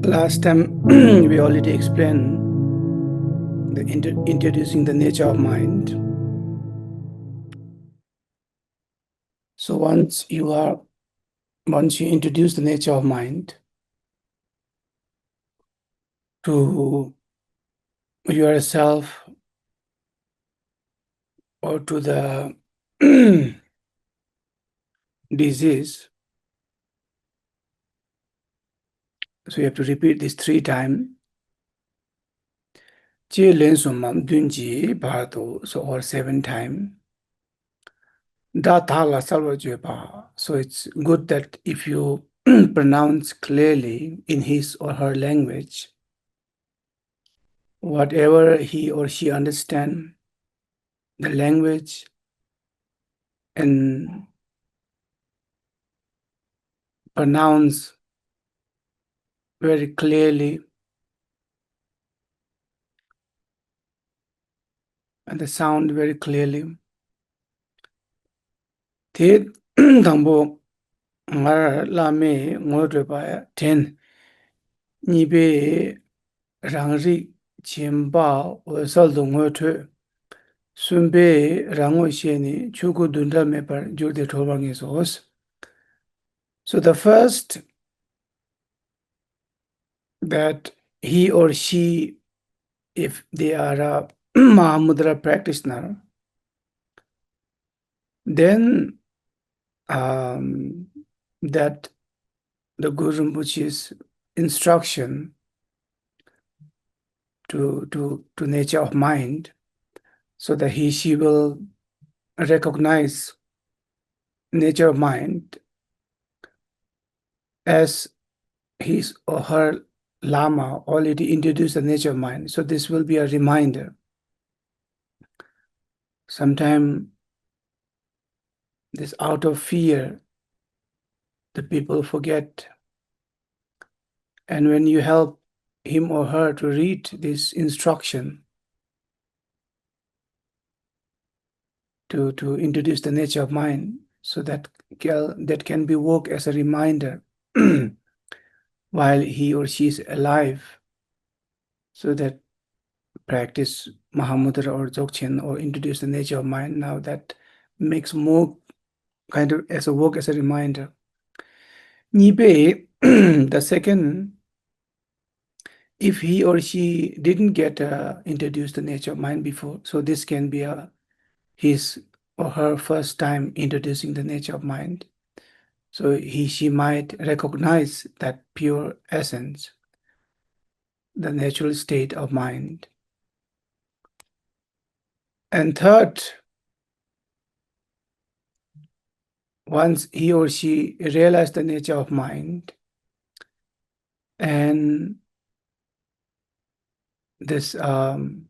Last time we already explained the introducing the nature of mind. So once you introduce the nature of mind to yourself or to the disease, so you have to repeat this 3 times. So or 7 times. So it's good that if you pronounce clearly in his or her language, whatever he or she understand the language and pronounce very clearly and the sound very clearly. Thế thằng bộ ngar la me ngồi rồi ba ten ni be rang ri chim ba o sal do ngồi thö sun be rang o she ni chu ko dun me par jur de thor bang is os. So the first that he or she, if they are a Mahamudra practitioner, then that the Guru Rinpoche's instruction to nature of mind, so that she will recognize nature of mind as his or her Lama already introduced the nature of mind. So this will be a reminder. Sometimes this out of fear, the people forget. And when you help him or her to read this instruction to introduce the nature of mind, so that can be worked as a reminder while he or she is alive, so that practice Mahamudra or Dzogchen or introduce the nature of mind. Now that makes more kind of as a work as a reminder. Nibe, the second, if he or she didn't get introduced the nature of mind before, so this can be his or her first time introducing the nature of mind. So she might recognize that pure essence, the natural state of mind. And third, once he or she realized the nature of mind and this Dharmakaya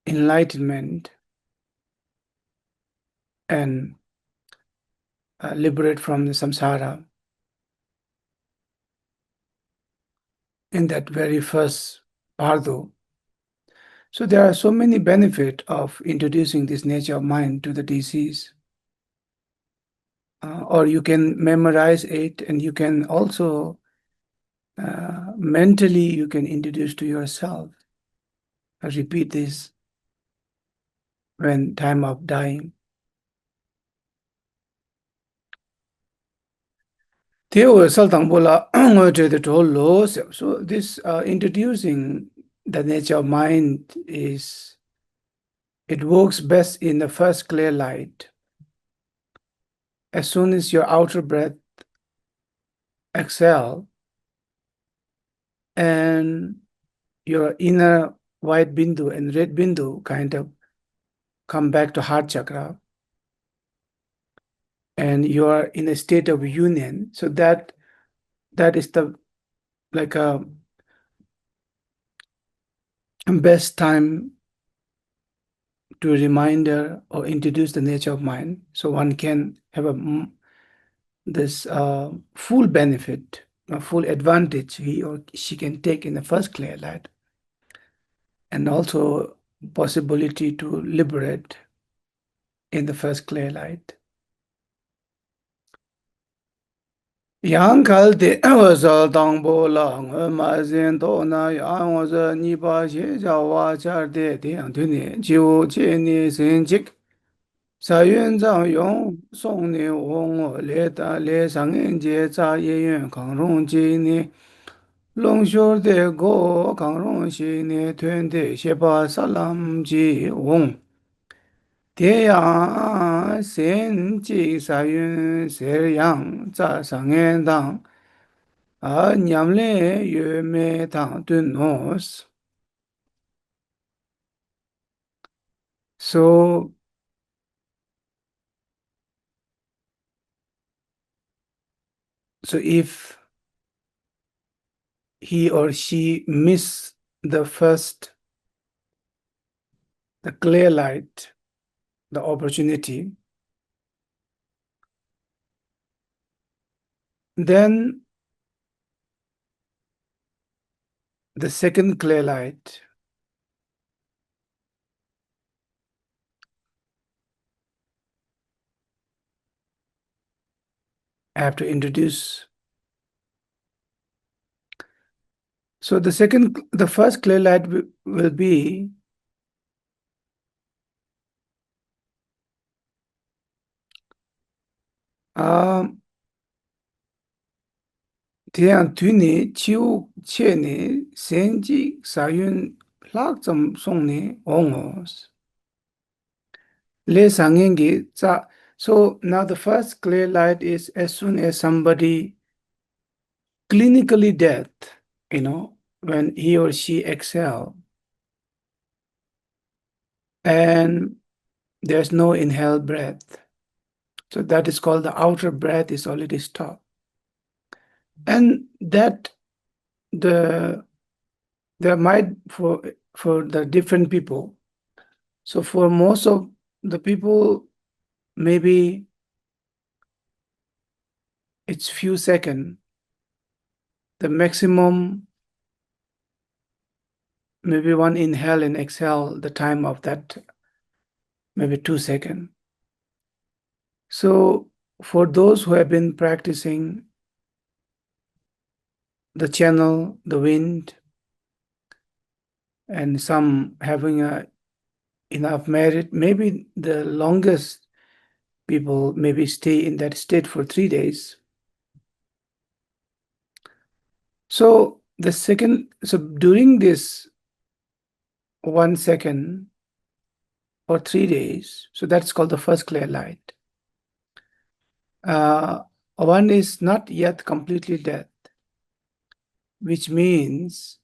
enlightenment and liberate from the samsara in that very first Bardo. So there are so many benefits of introducing this nature of mind to the disease. Or you can memorize it, and you can also mentally you can introduce to yourself. Repeat this when time of dying. So this introducing the nature of mind it works best in the first clear light. As soon as your outer breath exhale and your inner white bindu and red bindu kind of come back to heart chakra, and you are in a state of union, so that is the like a best time to reminder or introduce the nature of mind, so one can have this full benefit, a full advantage he or she can take in the first clear light, and also possibility to liberate in the first clear light. Yang kal de was dang bo lang ma zin do na yang was ni ba xie jiao wa cha de yang tu ni jiu jie ni xin jik sa yun zhang yong song ni wong wo le da le sang yin jie za ye yun kang rong ji ni long xiu de go kang rong xi ni tuen de xie ba sa lam ji wong tie yang xin ji sa yun se yang za sang yin dang Nyamle yu me tang tu nos. So, so if he or she miss the first, the clear light, the opportunity, then the second clear light I have to introduce. So the first clear light will be Tian Tuni Chiu Cheni Senji Sayun Lak Zam Song Ni Ongos. Le Sangengi. So now the first clear light is as soon as somebody clinically dead, when he or she exhale and there's no inhaled breath. So that is called the outer breath is already stopped. And that there might for the different people. So for most of the people, maybe it's few seconds. The maximum, maybe one inhale and exhale, the time of that, maybe 2 seconds. So for those who have been practicing the channel, the wind, and some having enough merit, maybe the longest people maybe stay in that state for 3 days. So during this 1 second or 3 days, so that's called the first clear light. One is not yet completely dead, which means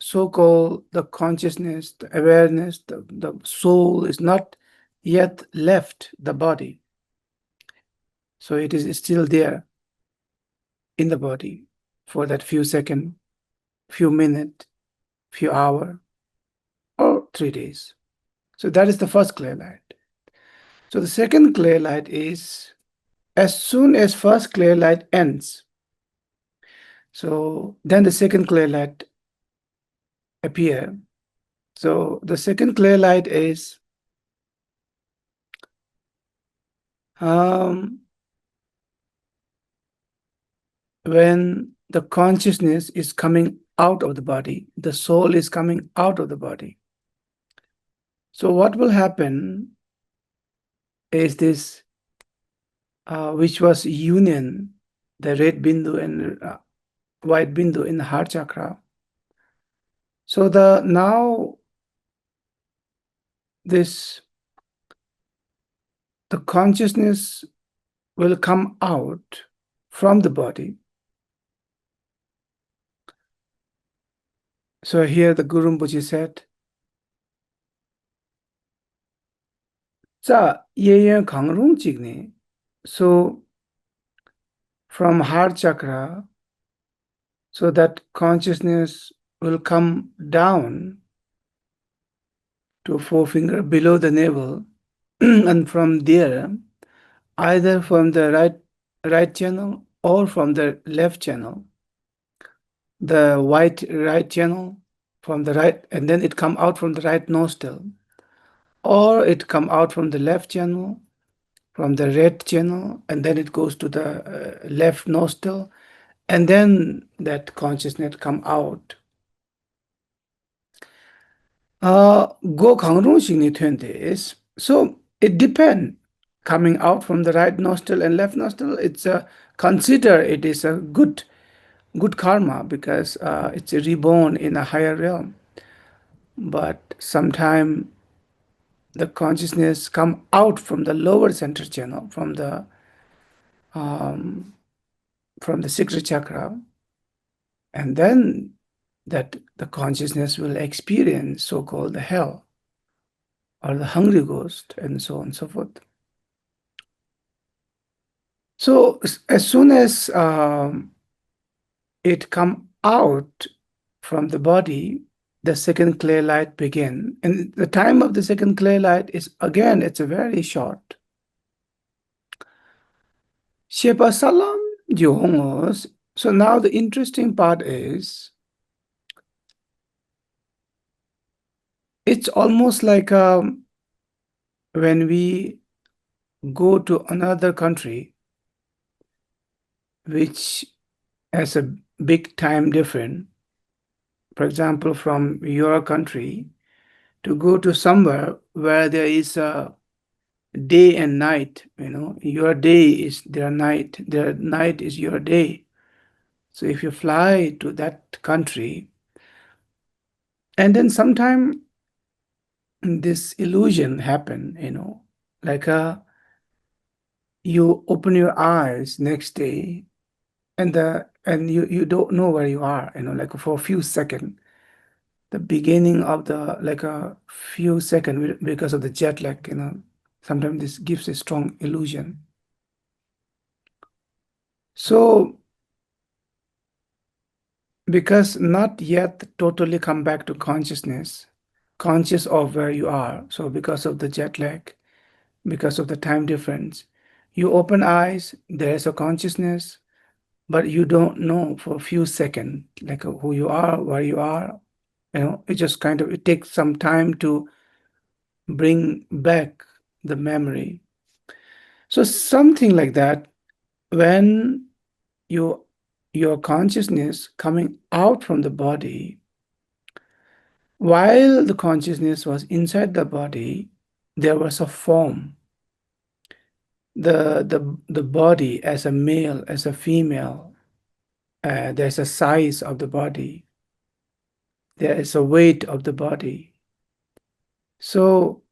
so-called the consciousness, the awareness, the soul is not yet left the body. So it is still there in the body for that few seconds, few minutes, few hours, or 3 days. So that is the first clear light. So the second clear light is as soon as first clear light ends, so then the second clear light appear. So the second clear light is when the consciousness is coming out of the body, the soul is coming out of the body. So what will happen is this, which was union, the red bindu and white bindu in the heart chakra. So now the consciousness will come out from the body. So here the Guru Rinpoche said, so from heart chakra, so that consciousness will come down to forefinger below the navel, and from there, either from the right channel or from the left channel, the white right channel from the right, and then it come out from the right nostril, or it come out from the left channel from the red channel, and then it goes to the left nostril, and then that consciousness come out. Go kangrung shing is so it depends. Coming out from the right nostril and left nostril, it's a consider it is a good karma because it's a reborn in a higher realm. But sometimes the consciousness come out from the lower center channel, from the secret chakra, and then that the consciousness will experience so-called the hell or the hungry ghost and so on and so forth. So as soon as it come out from the body, the second clear light begin. And the time of the second clear light is, again, it's a very short. Shepa salam johongos. So now the interesting part is, it's almost like when we go to another country, which has a big time difference. For example, from your country to go to somewhere where there is a day and night, your day is their night is your day. So if you fly to that country, and then sometime this illusion happen, like you open your eyes next day, and you don't know where you are, like for a few seconds. The beginning of the like a few seconds because of the jet lag, sometimes this gives a strong illusion. So because not yet totally come back to conscious of where you are. So because of the jet lag, because of the time difference, you open eyes, there's a consciousness, but you don't know for a few seconds, like who you are, where you are. It just it takes some time to bring back the memory. So something like that, when your consciousness coming out from the body, while the consciousness was inside the body, there was a form. The body as a male, as a female, there's a size of the body. There is a weight of the body. So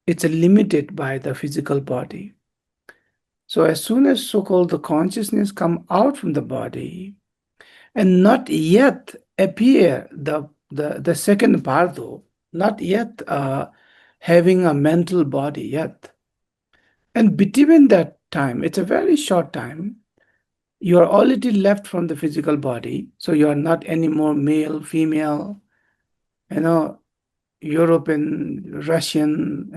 it's limited by the physical body. So as soon as so-called the consciousness come out from the body and not yet appear the second Bardo, not yet having a mental body yet. And between that time, it's a very short time, you are already left from the physical body. So you are not anymore male, female, European, Russian,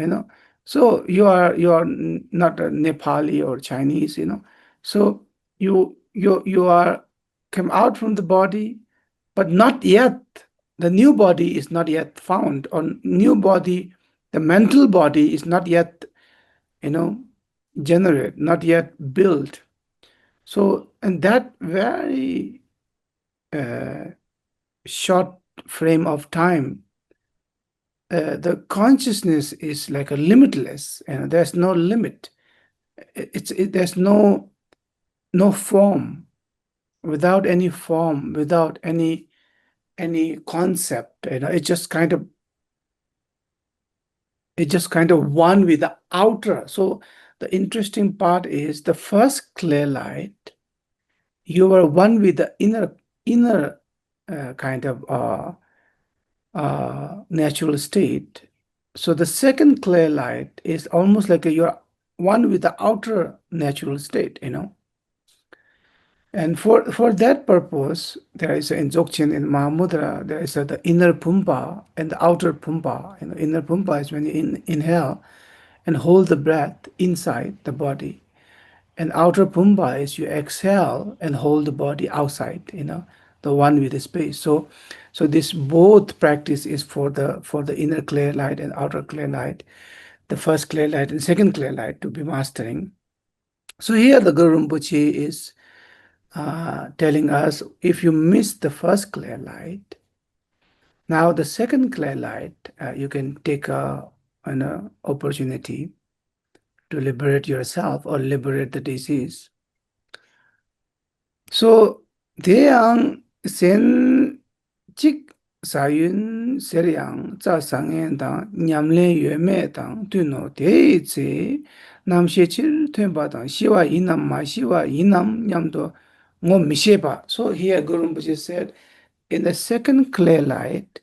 so you are not a Nepali or Chinese, so you are come out from the body, but not yet the new body is not yet found, or new body, the mental body is not yet generate, not yet built. So in that very short frame of time, the consciousness is like a limitless, and there's no limit. There's no form, without any form, without any concept. It just kind of one with the outer. So the interesting part is the first clear light, you are one with the inner kind of natural state. So the second clear light is almost like you're one with the outer natural state, And for that purpose, there is in Dzogchen, in Mahamudra, there is the inner Pumpa and the outer Pumpa. Inner Pumpa is when you inhale and hold the breath inside the body. And outer Pumpa is you exhale and hold the body outside, the one with the space. So this both practice is for the inner clear light and outer clear light. the first clear light and second clear light to be mastering. So here the Guru Rinpoche is telling us, if you miss the first clear light, now the second clear light, you can take an opportunity to liberate yourself or liberate the disease. So 대양 sen chik sayun seryang za sangyen dang nyamle yueme dang tuno dei tse nam shechir tuenpa dang shiwa inam ma shiwa inam nyamdo ngom misheba. So here Guru Rinpoche said, in the second clear light,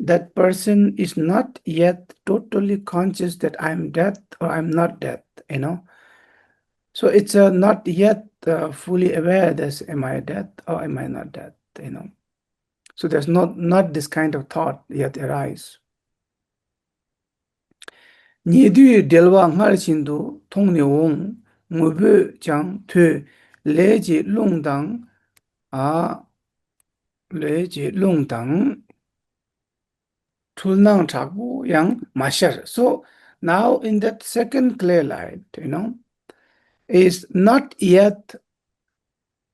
that person is not yet totally conscious that I'm dead or I'm not dead, you know. So it's not yet fully aware that am I dead or am I not dead, you know. So there's not this kind of thought yet arise. Nidu delwa ngar chindu tong ne wong ngube chang tu leji longdang a leji longdang tulnang chakbu yang mashar. So now in that second clear light, you know, is not yet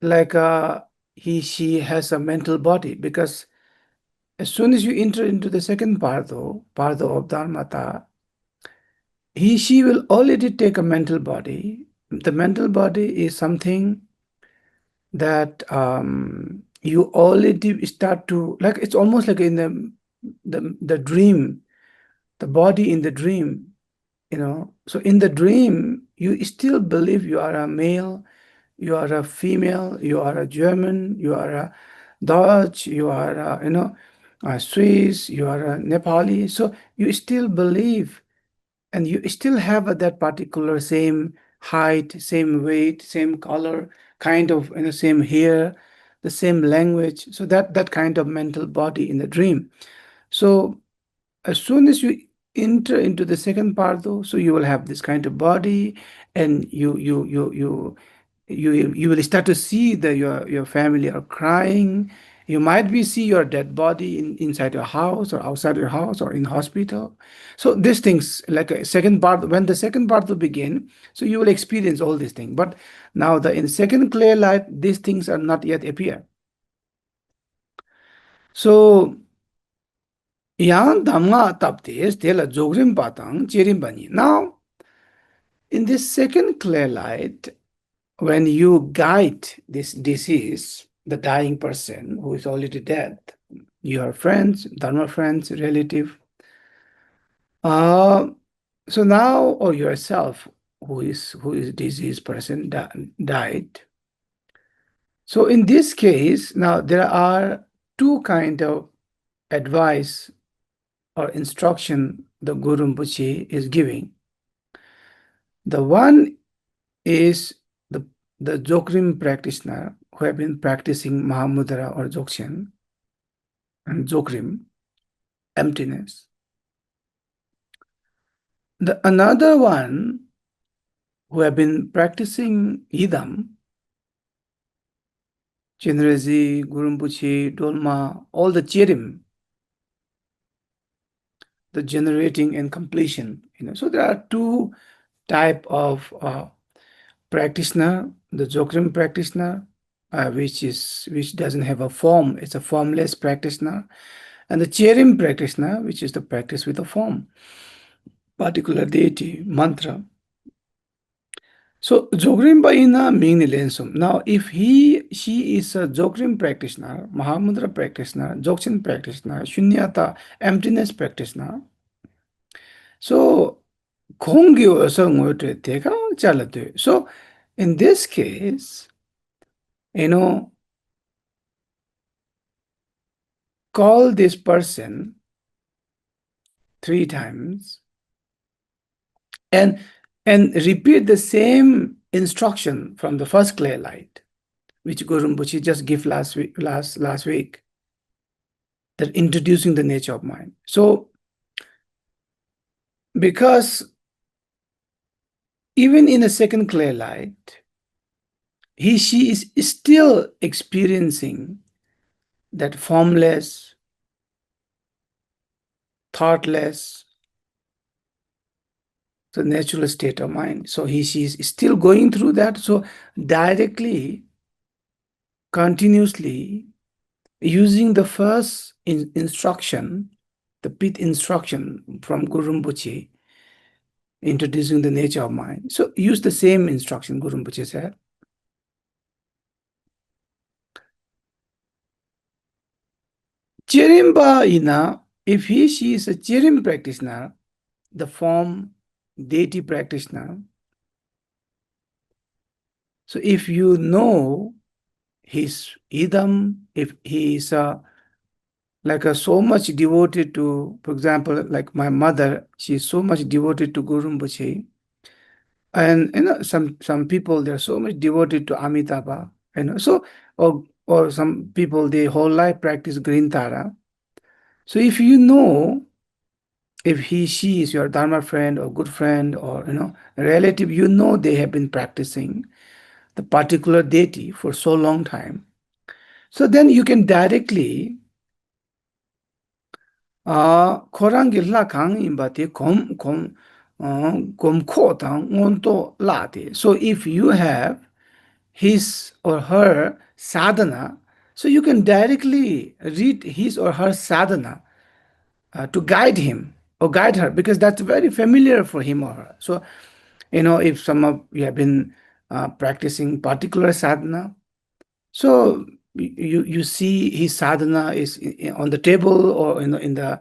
like she has a mental body, because as soon as you enter into the second Bardo of Dharmata, she will already take a mental body. The mental body is something that you already start to, like, it's almost like in the dream, the body in the dream, you know. So in the dream, you still believe you are a male, you are a female, you are a German, you are a Dutch, you are a, a Swiss, you are a Nepali. So you still believe, and you still have that particular same height, same weight, same color, kind of, same hair, the same language. So that kind of mental body in the dream. So as soon as you enter into the second part, though, so you will have this kind of body, and you will start to see that your family are crying. You might be see your dead body inside your house or outside your house or in hospital. So these things, like a second part, when the second part will begin, so you will experience all these things. But now in second clear light, these things are not yet appear. So yang damga taptes tela jogrim patang chirim bani. Now in this second clear light, when you guide this disease, the dying person who is already dead, your friends, dharma friends, relative, so now, or yourself, who is diseased person died. So in this case, now there are two kind of advice or instruction the Guru Rinpoche is giving. The one is the Dzogchen practitioner who have been practicing Mahamudra or Dzogchen and Dzogchen, emptiness. Another one who have been practicing Idam, Chenrezi, Guru Rinpoche, Dolma, all the Cherim, the generating and completion. So there are two type of practitioner: the Dzogchen practitioner, which doesn't have a form; it's a formless practitioner, and the Cherim practitioner, which is the practice with a form, particular deity, mantra. So Dzogchen ina mingni lensum. Now, if she is a Dzogchen practitioner, Mahamudra practitioner, Dzogchen practitioner, Shunyata, emptiness practitioner, so so in this case, call this person 3 times and repeat the same instruction from the first clear light, which Guru Rinpoche just gave last week, that introducing the nature of mind. So because even in a second clear light, she is still experiencing that formless, thoughtless, the natural state of mind. So she is still going through that. So directly, continuously, using the first instruction, the pit instruction from Guru Rinpoche, introducing the nature of mind. So use the same instruction Guru Rinpoche said. Chirimba Ina, if she is a Chirim practitioner, the form deity practitioner. So if you know his idam, if he is so much devoted to, for example, like my mother, she is so much devoted to Guru Rinpoche. And some people, they're so much devoted to Amitabha, so or some people, they whole life practice Green Tara. So if you know, if she is your Dharma friend or good friend or a relative, they have been practicing the particular deity for so long time. So then you can directly korangilla kang imbate kom ko tang onto late. So if you have his or her sadhana, so you can directly read his or her sadhana to guide him or guide her, because that's very familiar for him or her. So if some of you have been practicing particular sadhana, so you see his sadhana is on the table or in the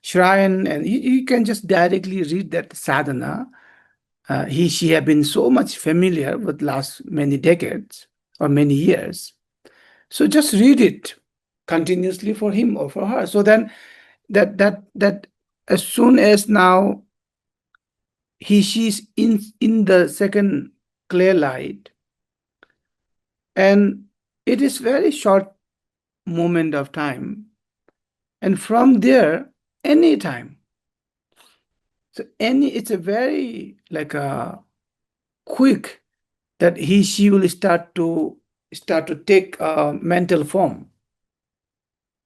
shrine, and you can just directly read that sadhana. She have been so much familiar with last many decades or many years. So just read it continuously for him or for her. So then that as soon as now she's in the second clear light, and it is very short moment of time, and from there anytime, so it's a very like a quick that she will start to take a mental form,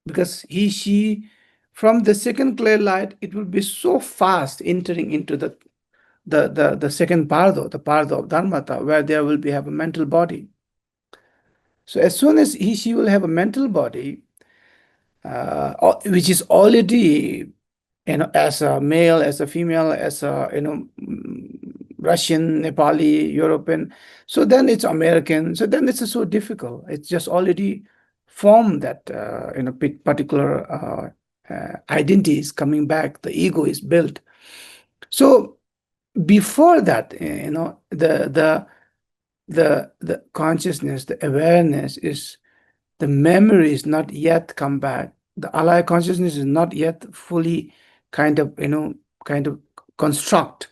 because she from the second clear light, it will be so fast entering into the second pardo, the pardo of dharmata, where there will be have a mental body. So as soon as she will have a mental body, which is already, as a male, as a female, as a Russian, Nepali, European, so then it's American, so then it's so difficult. It's just already formed that particular identity is coming back, the ego is built. So before that, the consciousness, the awareness is, the memory is not yet come back. The alaya consciousness is not yet fully kind of construct.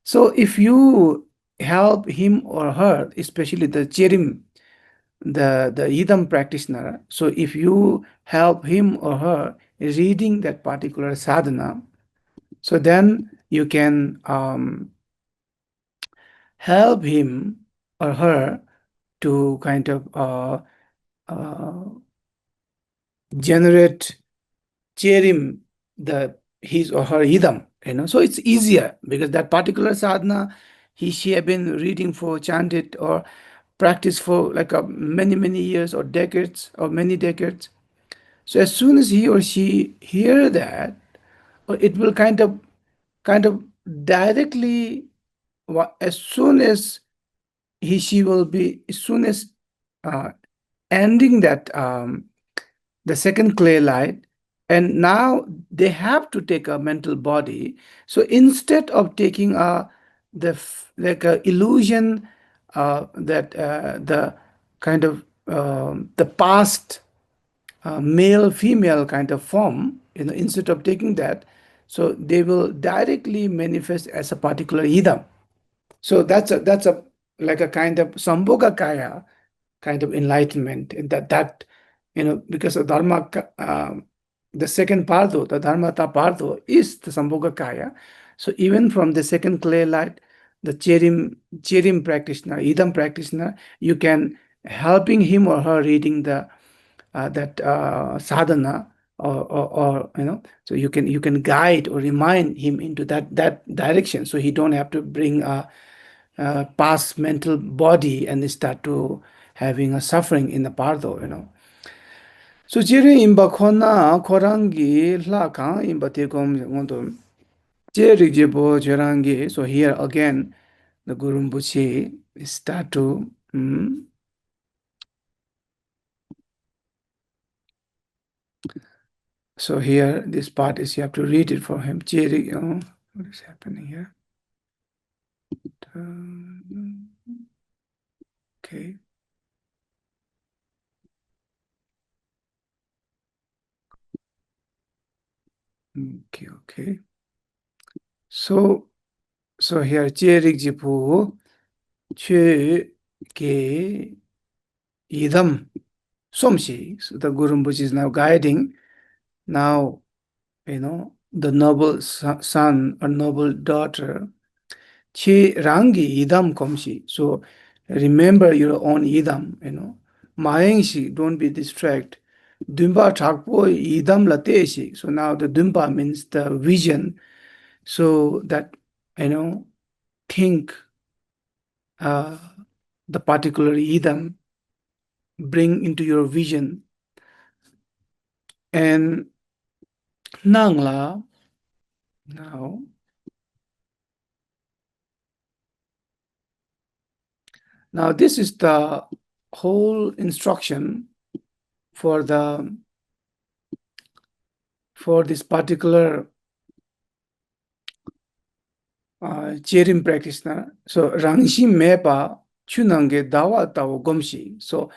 So if you help him or her, especially the Cherim, the Idam practitioner, so if you help him or her reading that particular sadhana, so then you can help him or her to kind of generate cherim, his or her idam, so it's easier, because that particular sadhana she have been reading for, chanted or practiced for like many years or decades or many decades. So as soon as he or she hear that, it will kind of directly, as soon as she will be, as soon as ending that the second clear light, and now they have to take a mental body. So instead of taking like a illusion, that the kind of the past male female kind of form, instead of taking that, so they will directly manifest as a particular idam. So that's a like a kind of sambhoga kaya kind of enlightenment, in that because of dharma, the second pardo, the dharmata pardo is the sambhoga kaya. So even from the second clear light, the cherim practitioner, idam practitioner, you can helping him or her reading that sadhana, or so you can guide or remind him into that direction, so he don't have to bring a past mental body and start to having a suffering in the bardo. So jiri imba khona korangi la ka imba te kom ngondo jiri jibo jerangi. So here again the Guru Rinpoche start to so here this part is you have to read it for him. Jiri, what is happening here? Okay. Okay. So here Jerik Jipu Chö Ge Idam Somshi. So the Guru Rinpoche is now guiding now, the noble son or noble daughter. Chi Rangi Idam Komshi. So remember your own Idam, Mayengshi, don't be distracted. Dumpa Thakpo Idam Lateshi. So now the Dumpa means the vision. So that, think the particular Idam, bring into your vision. And Nangla, now this is the whole instruction for this particular Jerim practitioner. So Rangshi Mepa Chunange Dawa Tao Gomshi. So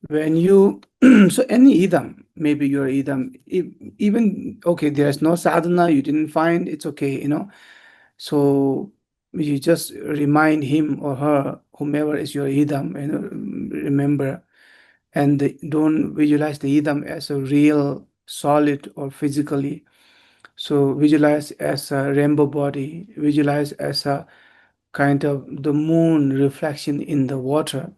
when you so any idam, maybe your idam, even okay, there's no sadhana, you didn't find, it's okay, So you just remind him or her, whomever is your idam, remember, and don't visualize the idam as a real solid or physically. So visualize as a rainbow body, visualize as a kind of the moon reflection in the water.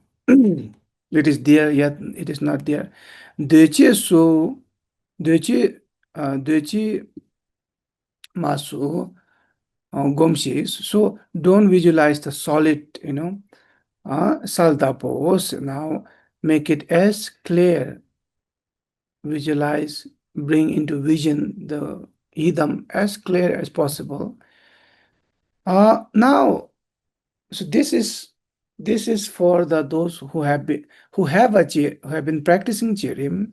It is there, yet it is not there. Deche so deche masu gomshi. So don't visualize the solid, salda pose. Now make it as clear. Visualize, bring into vision the idam as clear as possible. Now, so this is for those who have been practicing Chirim,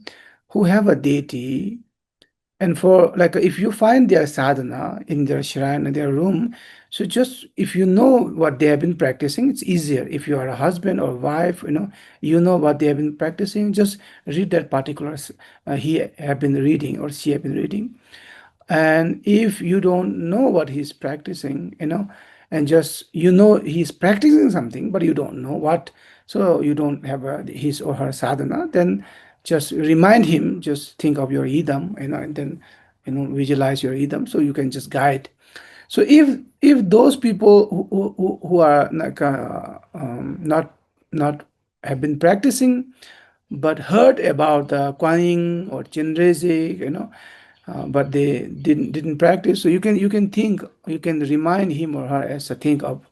who have a deity, and for like if you find their sadhana in their shrine in their room, so just if you know what they have been practicing, it's easier. If you are a husband or wife, you know what they have been practicing, just read that particular he have been reading or she have been reading. And if you don't know what he's practicing, and just he's practicing something, but you don't know what, so you don't have his or her sadhana, then just remind him, just think of your idam, and then visualize your idam, so you can just guide. So if those people who are like not have been practicing but heard about the Kuan Yin or Chenrezig, but they didn't practice. So you can think, you can remind him or her as a think of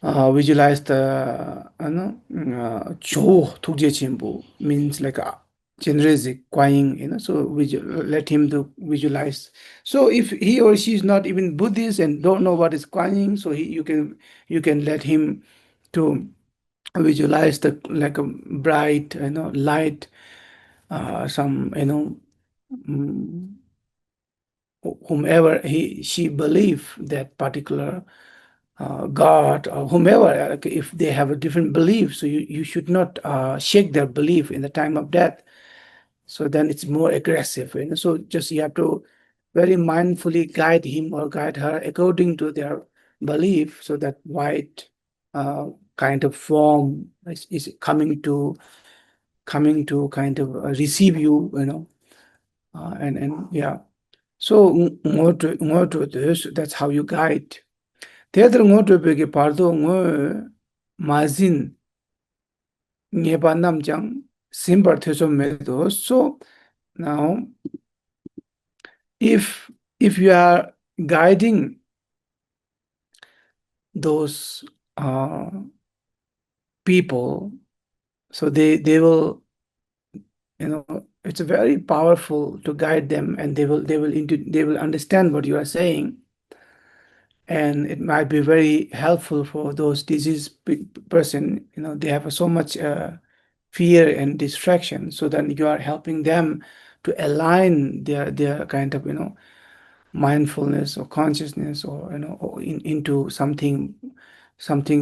visualize the Cho Tukje Chimbu, means like a Chenrezig Kuan Yin, so let him to visualize. So if he or she is not even Buddhist and don't know what is Kuan Yin, so you can let him to visualize the like a bright light, some whomever she believe that particular God or whomever, like if they have a different belief, so you should not shake their belief in the time of death. So then it's more aggressive, so just you have to very mindfully guide him or guide her according to their belief, so that white kind of form is coming to kind of receive you, and yeah. So more to this, that's how you guide. The other more to be pardo mazin nyepa namjang simbar theso medo. So now if you are guiding those people, so they will, it's very powerful to guide them, and they will understand what you are saying, and it might be very helpful for those diseased person. They have so much fear and distraction, so then you are helping them to align their kind of mindfulness or consciousness, or or into something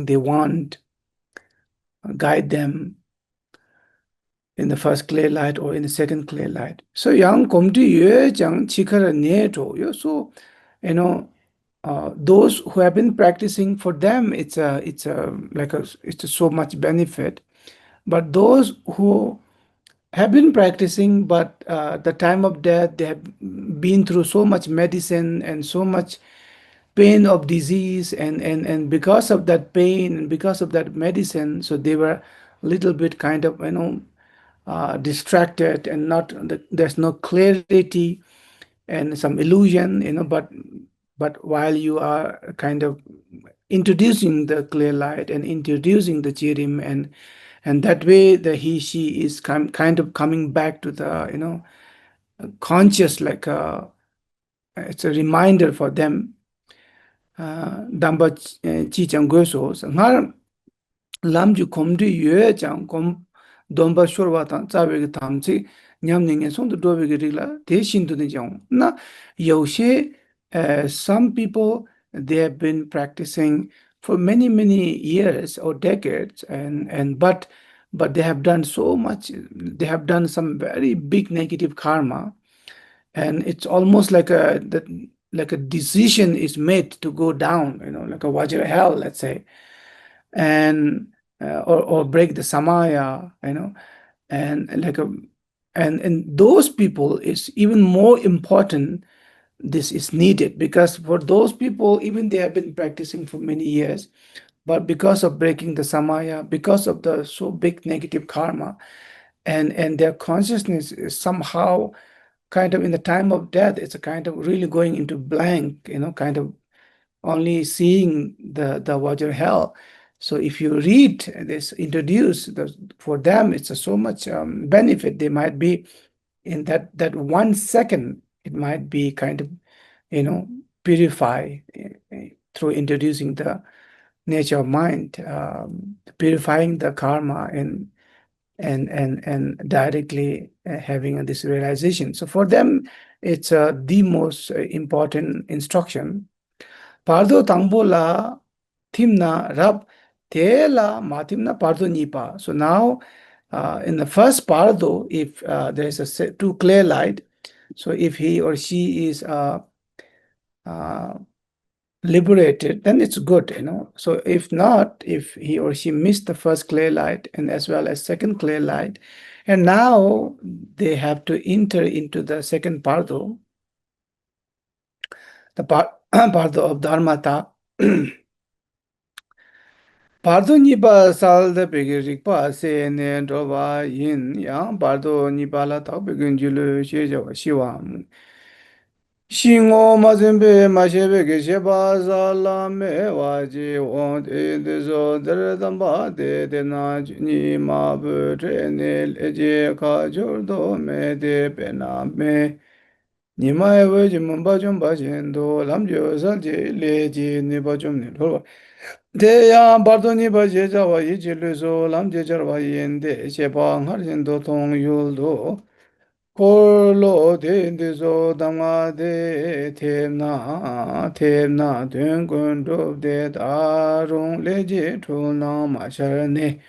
they want. Guide them in the first clear light or in the second clear light. So yang kom tu yue jang chikara ne to yo. So those who have been practicing, for them it's so much benefit. But those who have been practicing, but the time of death, they have been through so much medicine and so much pain of disease, and because of that pain and because of that medicine, so they were a little bit kind of distracted, and not there's no clarity and some illusion, but while you are kind of introducing the clear light and introducing the chirim, and that way the he she is kind of coming back to the conscious, like it's a reminder for them. Damba chi chang go so ngar lam ju kom du yue chang kom domba shorwa tan zawe ge tam chi nyam ning en song du do ge ri la de shin du ne jang na yo she. Some people, they have been practicing for many years or decades, but they have done so much. They have done some very big negative karma, and it's almost like a decision is made to go down, like a Vajra hell, let's say, and or break the samaya, and like a and those people is even more important. This is needed because for those people, even they have been practicing for many years, but because of breaking the samaya, because of the so big negative karma, and their consciousness is somehow kind of in the time of death, it's a kind of really going into blank, kind of only seeing the water hell. So if you read this introduce for them, it's a so much benefit. They might be in that 1 second, it might be kind of purify through introducing the nature of mind, purifying the karma, and directly having this realization. So for them, it's the most important instruction. Bardo tangbola timna rab tela matimna pardo nipa. So now, in the first pardo, if there is a two clear light, so if he or she is uh, liberated, then it's good, So if not, if he or she missed the first clear light and as well as second clear light, and now they have to enter into the second pardo, the pardo of dharmata. Bardo nipa sal de pegi rikpa se ne droba yin yang bardo nipa la tak pegi njulu she jawa shiwa. Shingo ma zembe ma shebe ke sheba za la me wa ji wong de zo der damba de na ni ma bu tre ne le je ka jor do me de pe na me. Ni ma e we ji mun ba jom ba jen do lam jo sa je le ji ni ba jom ne do. Deya bardoni ba jeja wa yi jilu zo lam jejar wa yende sheba ngar jendo tong yuldo korlo de de zo dama de temna duen gun dob de darung le je tu na ma sharne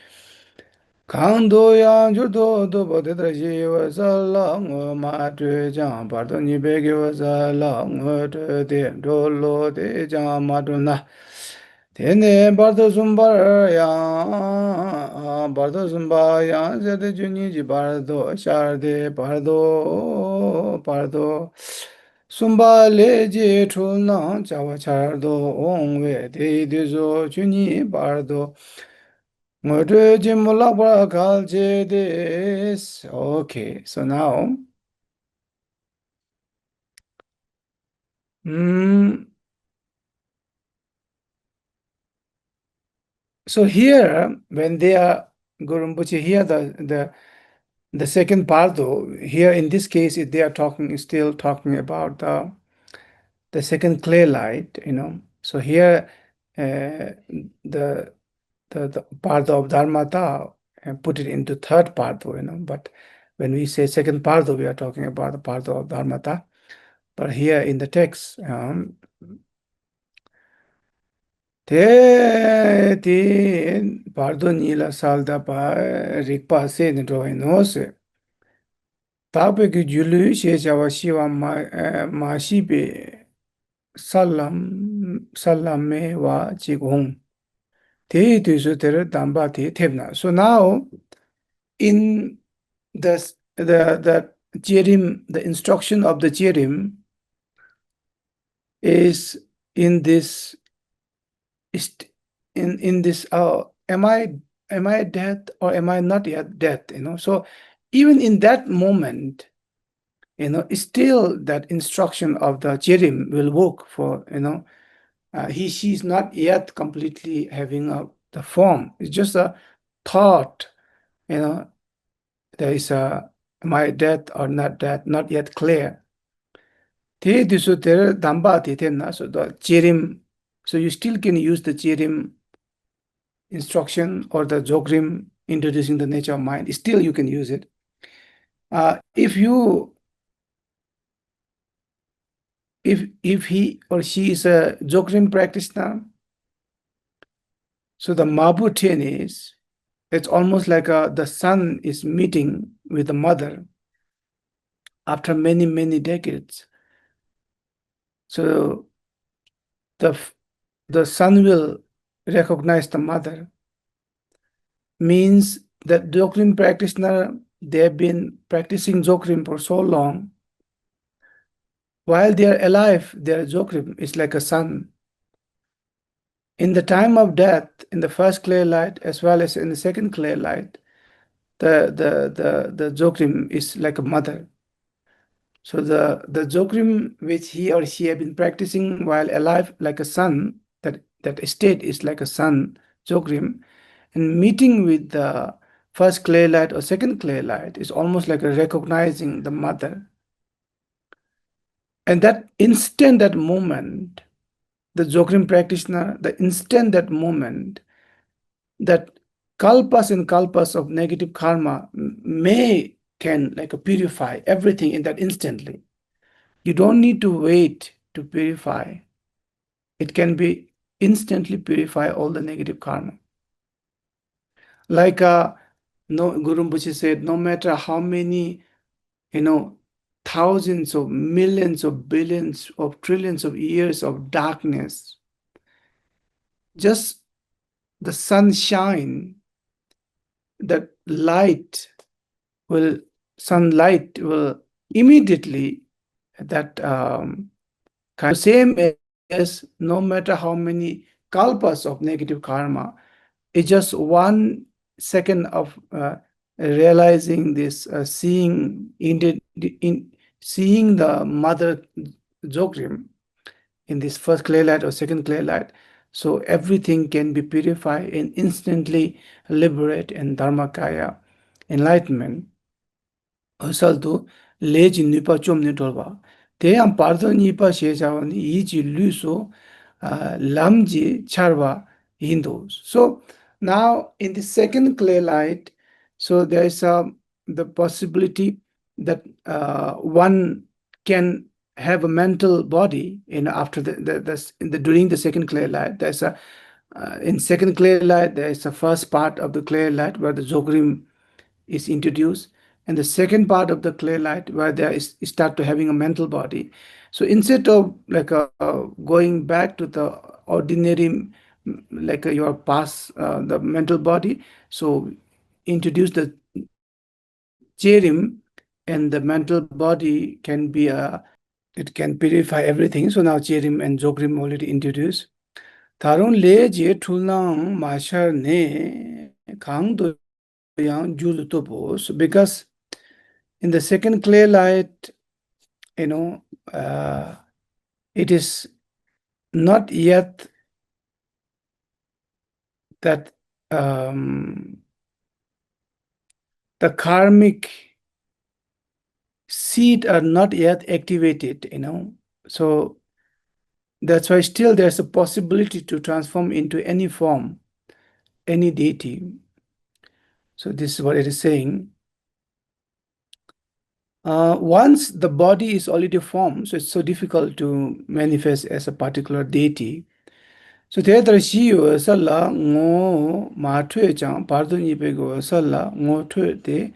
kando yang ju do bo de da ji wa za la ngo ma de jang bardoni be ge wa za la ngo de do lo de jang ma do na Tene bardo zumba ya zede juni ji bardo sharde bardo sumba le je chulna chawa chardo ongwe de zo juni bardo ngote jimula ba kalje des. Okay, so now So here, when they are Guru Rinpoche, here the second Bardo, here in this case, they are still talking about the second clear light, So here, the Bardo of Dharmata put it into third Bardo, But when we say second Bardo, we are talking about the Bardo of Dharmata. But here in the text, te Bardo Nila Salda pa Rikpa se ne no se. Tabe ki julu she jawa shiwa ma shibe salam me wa jigong. Te tuisu tere damba te tebna. So now in the Jerim, the instruction of the Jerim is in this am I dead or am I not yet dead? So even in that moment, still that instruction of the Jerim will work for, she is not yet completely having the form. It's just a thought, there is am I dead or not dead, not yet clear. So the Jerim, so you still can use the Jerim instruction or the Jogrim introducing the nature of mind. Still you can use it. If he or she is a Jogrim practitioner, so the Mabutin is, it's almost like the son is meeting with the mother after many, many decades. So the son will recognize the mother. Means that Dzogchen practitioner, they have been practicing Dzogchen for so long. While they are alive, their Dzogchen is like a sun. In the time of death, in the first clear light as well as in the second clear light, the Dzogchen is like a mother. So the Dzogchen which he or she have been practicing while alive like a sun, that state is like a sun Dzogchen, and meeting with the first clear light or second clear light is almost like a recognizing the mother. And that instant, that moment, the Dzogchen practitioner, the instant, that moment, that kalpas and kalpas of negative karma can like purify everything in that instantly. You don't need to wait to purify. It can be instantly purify all the negative karma. Like Guru Rinpoche said, no matter how many, thousands of millions of billions of trillions of years of darkness, just the sunshine, that sunlight will immediately, that kind of same as no matter how many kalpas of negative karma, it's just 1 second of realizing this, seeing seeing the mother Dzogchen in this first clear light or second clear light. So everything can be purified and instantly liberate in Dharmakaya enlightenment. Asaldu leji nipa chom ni tolwa. Te am pardo nipa shejawa ni iji luso lamji charwa Hindus. So now in the second clear light, so there is the possibility that one can have a mental body, after during the second clear light. There's in second clear light, there is a first part of the clear light where the Dzogchen is introduced, and the second part of the clear light where there is start to having a mental body. So instead of like going back to the ordinary, like your past, the mental body, so introduce the Jerim, and the mental body can be it can purify everything. So now Jerim and Dzogchen already introduced. Tarun le je tulnang mashar ne kang do yang jul topos, because in the second clear light, it is not yet that the karmic seed are not yet activated, So that's why still there's a possibility to transform into any form, any deity. So this is what it is saying. Once the body is already formed, so it's so difficult to manifest as a particular deity. So there she was a la ngo ma tue chang pardo ni pe go sala ngo tue de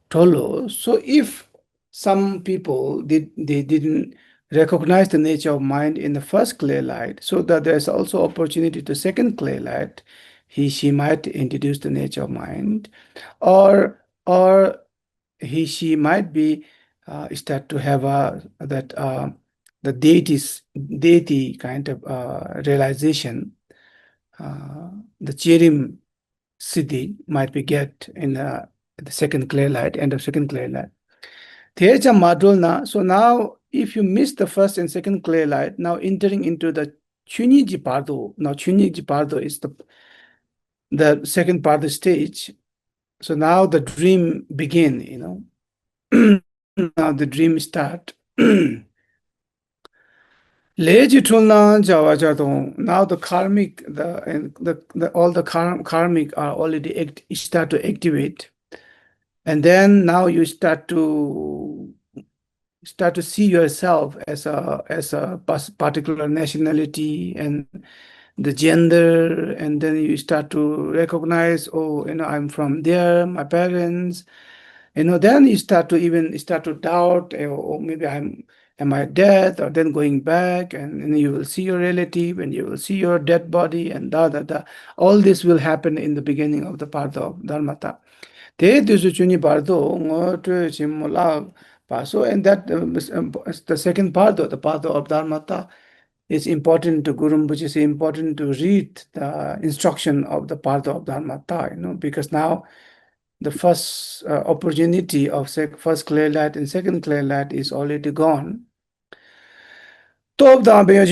tolo. So if some people they didn't recognize the nature of mind in the first clear light, so that there's also opportunity to second clear light, she might introduce the nature of mind, or she might be start to have the deity kind of realization. The Chirim Siddhi might be get in the second clear light, end of second clear light. There's a madulna. So now, if you miss the first and second clear light, now entering into the Chuniji Pardo. Now Chuniji Pardo is the second Pardo stage. So now the dream begin. Now the dream start. Leji tulna jawa jadong. Now the karmic, the all the karmic are already start to activate, and then now you start to see yourself as a particular nationality and the gender, and then you start to recognize, oh, I'm from there, my parents, then you start to doubt, or maybe am I dead, or then going back, and you will see your relative, and you will see your dead body, and all this will happen in the beginning of the path of dharmata. Te dusu chuni bardo ngo tu chimula paso, and that the second part of the path of dharmata is important to Guru Rinpoche. It's important to read the instruction of the path of dharmata, because now the first opportunity of first clear light and second clear light is already gone. Top down the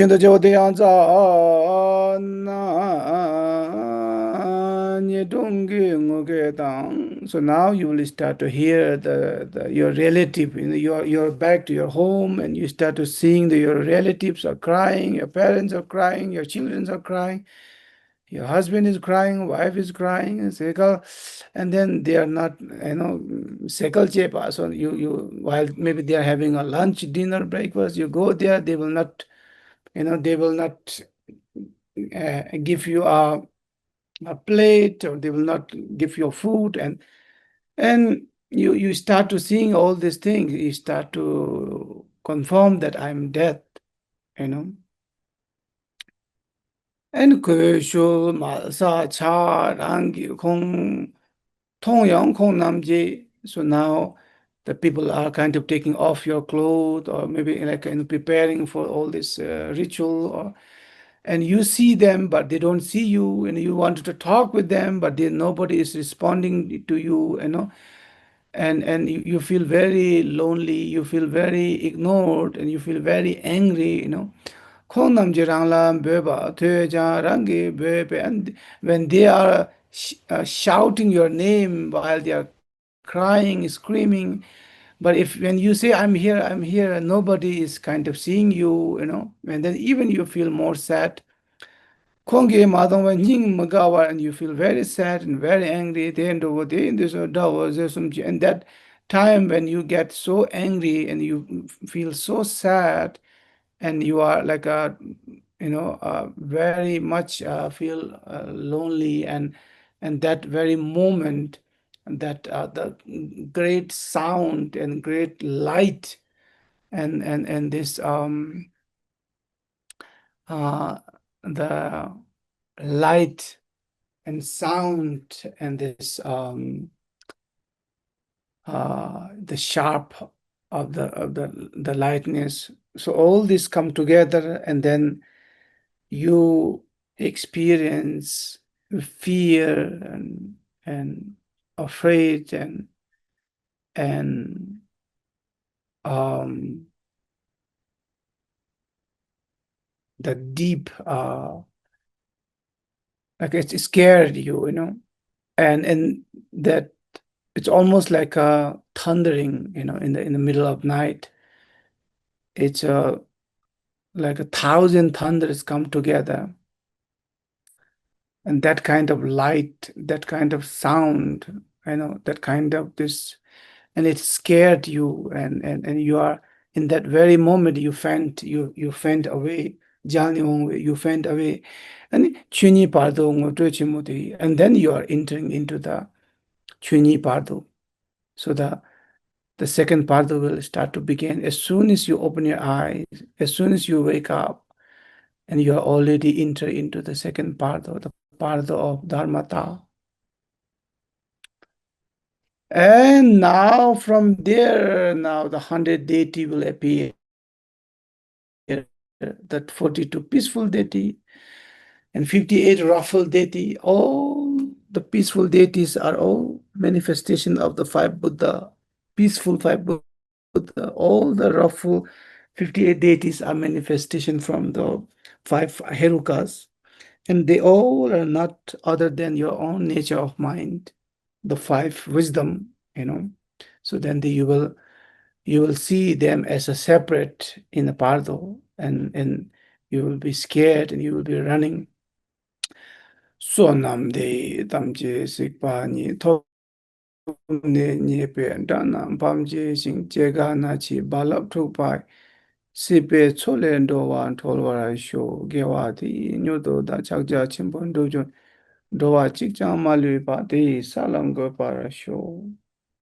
so now you will start to hear your relative, you're back to your home, and you start to seeing that your relatives are crying, your parents are crying, your children are crying, your husband is crying, wife is crying, and then they are not, sekal chepa. So while maybe they are having a lunch, dinner, breakfast, you go there, they will not, give you a plate, or they will not give you food, and you start to seeing all these things. You start to confirm that I'm dead, and shu ma sa cha rangi kong tong yang kong namji. So now the people are kind of taking off your clothes, or maybe like preparing for all this ritual, and you see them, but they don't see you, and you wanted to talk with them, but nobody is responding to you, and you feel very lonely, you feel very ignored, and you feel very angry, Kongnam jirangla beba tuja rangi bebe, and when they are shouting your name while they are crying, screaming, but when you say I'm here, and nobody is kind of seeing you, and then even you feel more sad. Kongi madongwa nying magawa, and you feel very sad and very angry. Then over there in this and that time when you get so angry and you feel so sad, and you are like very much feel lonely, and that very moment, that the great sound and great light, and this the light and sound, and this the sharp of the lightness. So all this come together, and then you experience fear and afraid, and, um the deep, like it scared you, and that it's almost like a thundering, in the middle of night. It's like 1,000 thunders come together, and that kind of light, that kind of sound, that kind of this, and it scared you, and you are in that very moment you faint away, you faint away, and chuni pardo and then you are entering into the chuni pardo. So the second pardo will start to begin as soon as you open your eyes, as soon as you wake up, and you are already enter into the second pardo, the pardo of dharmata. And now from there, now the 100 deity will appear, that 42 peaceful deity and 58 wrathful deity. All the peaceful deities are all manifestation of the five Buddha, peaceful five Buddha. All the wrathful 58 deities are manifestation from the five Herukas, and they all are not other than your own nature of mind, the five wisdom, So then you will see them as a separate in the pardo, and you will be scared and you will be running. So namde tamje sikpa ni to ne nyepe dana pamje sing jega na chi balap thupai sipe chole ndo wan tholwara sho gewa di nyodo da chakja chimpon dojon dowa chikcha malui pa de salam go para sho.